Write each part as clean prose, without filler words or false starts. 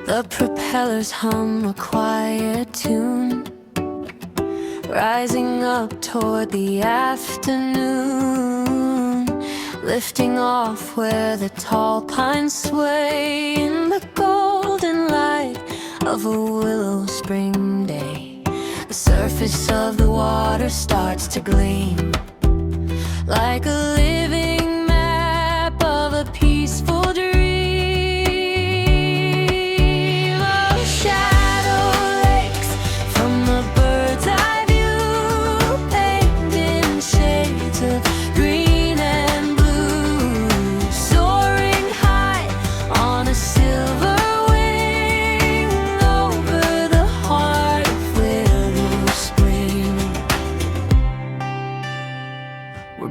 The propellers hum a quiet tune, rising up toward the afternoon, lifting off where the tall pines sway in the golden light of a willow spring day. The surface of the water starts to gleam like a living map of a peaceful dream.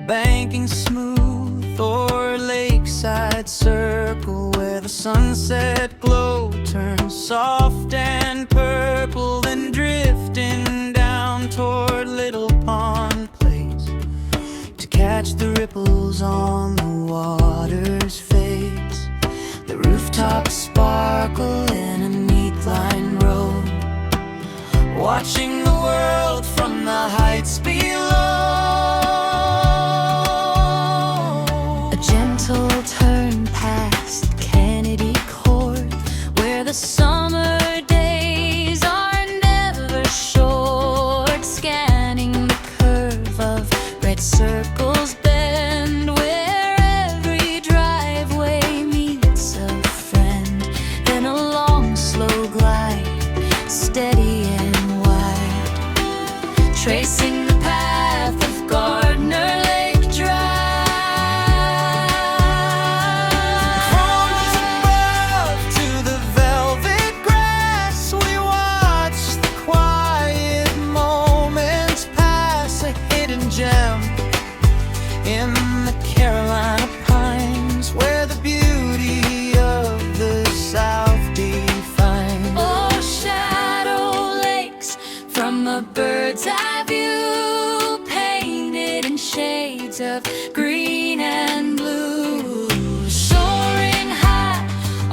Banking smooth or lakeside circle where the sunset glow turns soft and purple, then drifting down toward Little Pond Place to catch the ripples on the water's face. The rooftops sparkle in a neat line road, watching the world from the heights below. Turn past Kennedy Court, where the summer days are never short, scanning the curve of red circles bend, where every driveway meets a friend. Then a long slow glide, steady and wide, tracing the path of Gardner Lake Drive. In the Carolina pines, where the beauty of the South defines. Oh, shadow lakes from a bird's eye view, painted in shades of green and blue, soaring high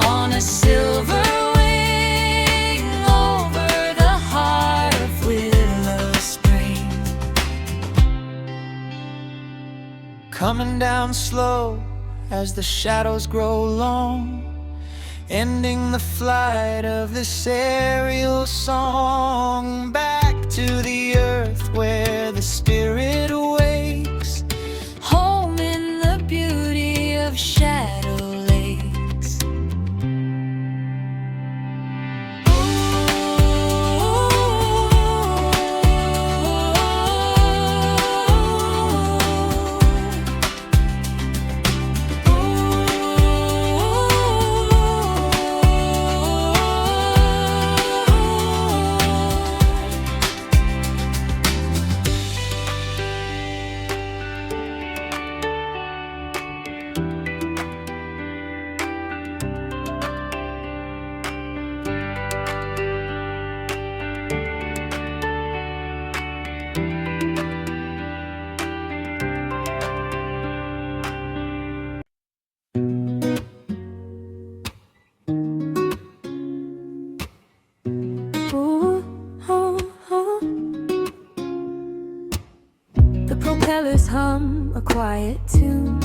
on a silver wing over the heart of Willow Spring. Coming down slow as the shadows grow long, ending the flight of this aerial song. Back to the earth where the spirit awakes, home in the beauty of shadow lakes. The propellers hum a quiet tune,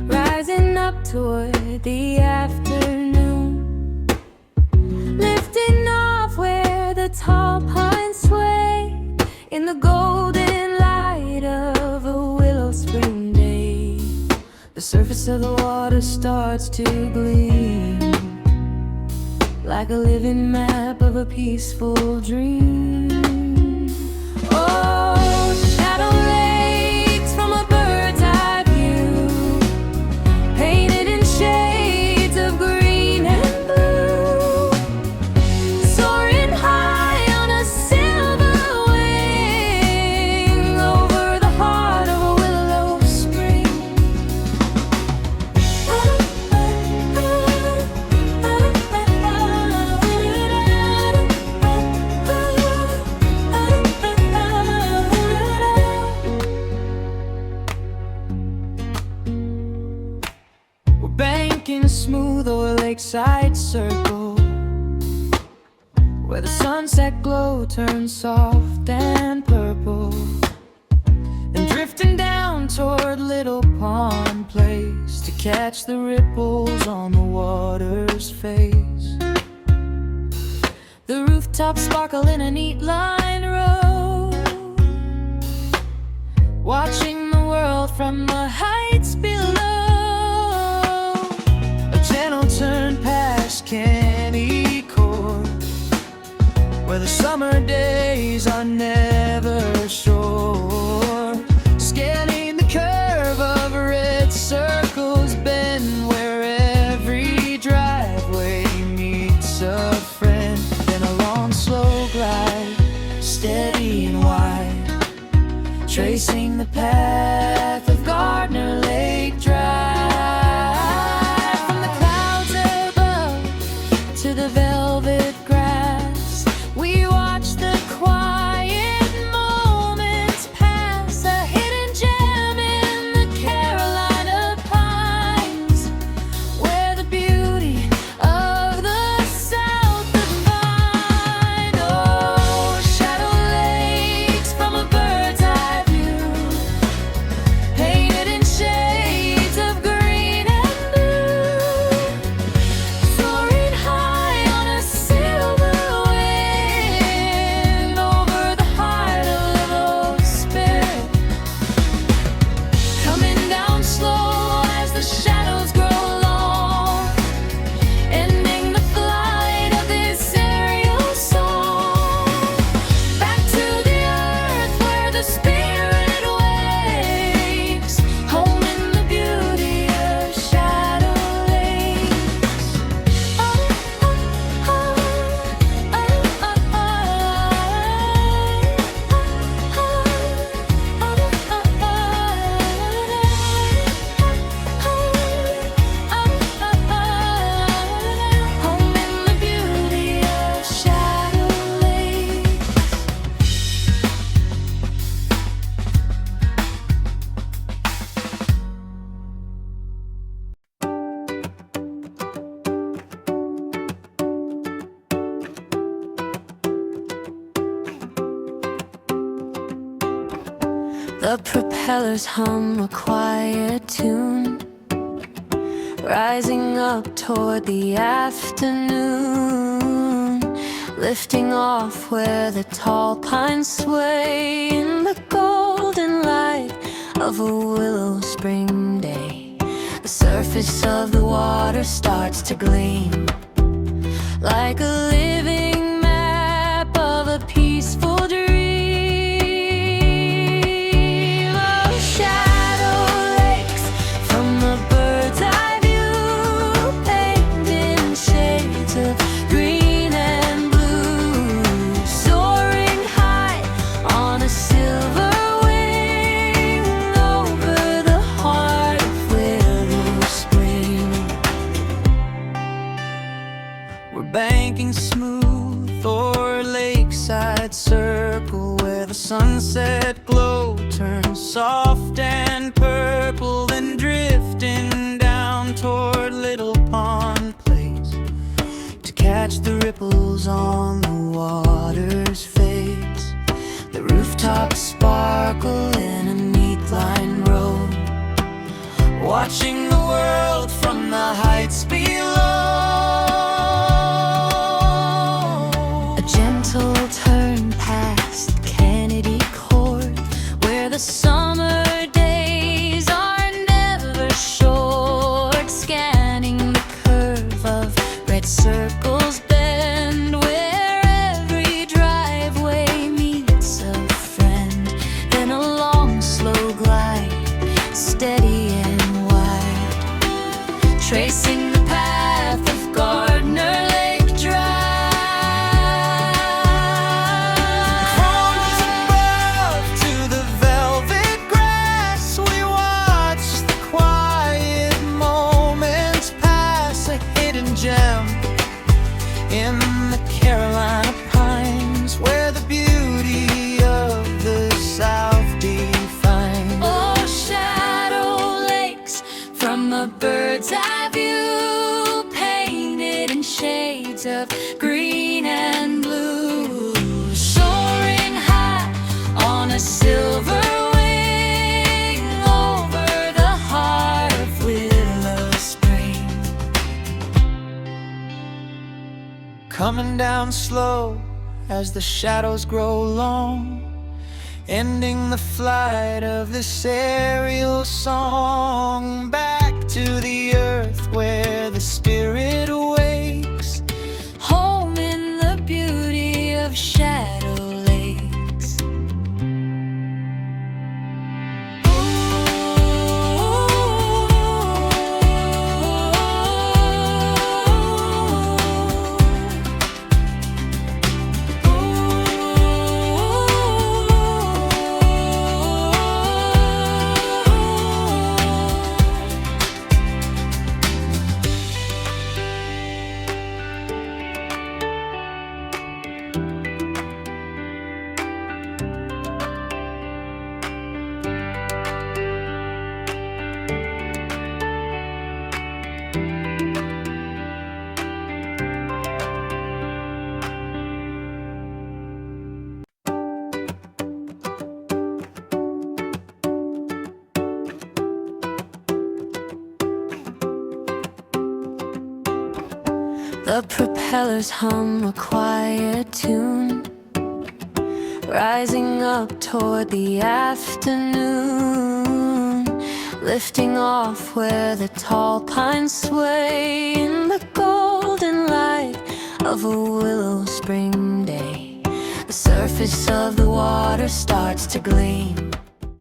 rising up toward the afternoon, lifting off where the tall pines sway in the golden light of a willow spring day. The surface of the water starts to gleam like a living map of a peaceful dream. Oh, shadow lakes from a bird's eye view, painted in shades of green and blue, soaring high on a silver wing over the heart of a willow spring. lakeside circle where the sunset glow turns soft and purple, and drifting down toward Little Pond Place to catch the ripples on the water's face. The rooftops sparkle in a neat line road, watching the world from the heights below. A gentle turn past Kenny Court, where the summer days are never short. Scanning the curve of red circles bend, where every driveway meets a friend. Then a long slow glide, steady and wide, tracing the path of Gardner Lake Drive. From the clouds above to the velvet grass, we watch the quiet moments pass. A hidden gem in the Carolina pines, where the beauty of the South divine. Oh, shadow lakes from a bird's eye view, painted in shades of green and blue, soaring high on a silver wind over the heart of Willow Spring. Coming down slow as the shadows grow long, ending the flight of this aerial song. Back to the earth where the spirit wakes, home in the beauty of shadow lakes. Oh, oh, oh, oh, oh, home in the beauty of shadow lakes. The propellers hum a quiet tune, rising up toward the afternoon, lifting off where the tall pines sway in the golden light of a Willow Spring day. The surface of the water starts to gleam like a living map of a peaceful dream. Oh, shadow lakes from the bird's eye view, painted in shades of green and blue, soaring high on a silver wing over the heart of Willow Spring. We're banking smooth o'er lakeside circle where the sunset glow turns soft and purple, then drifting down toward Little Pond Place to catch the ripples on the water's face. The rooftops sparkle in a neat line road, watching the world from the heights below. A gentle turn past Kennedy Court, where the summer days are never short. Scanning the curve of red circles bend, where every driveway meets a friend. Then a long slow glide, steady and wide, tracing the path of Gardner Lake Drive. From above to the velvet coming down slow as the shadows grow long, ending the flight of this aerial song. Back to the earth where the spirit awakes, home in the beauty of shadow lakes. The propellers hum a quiet tune, rising up toward the afternoon, lifting off where the tall pines sway in the golden light of a willow spring day. The surface of the water starts to gleam,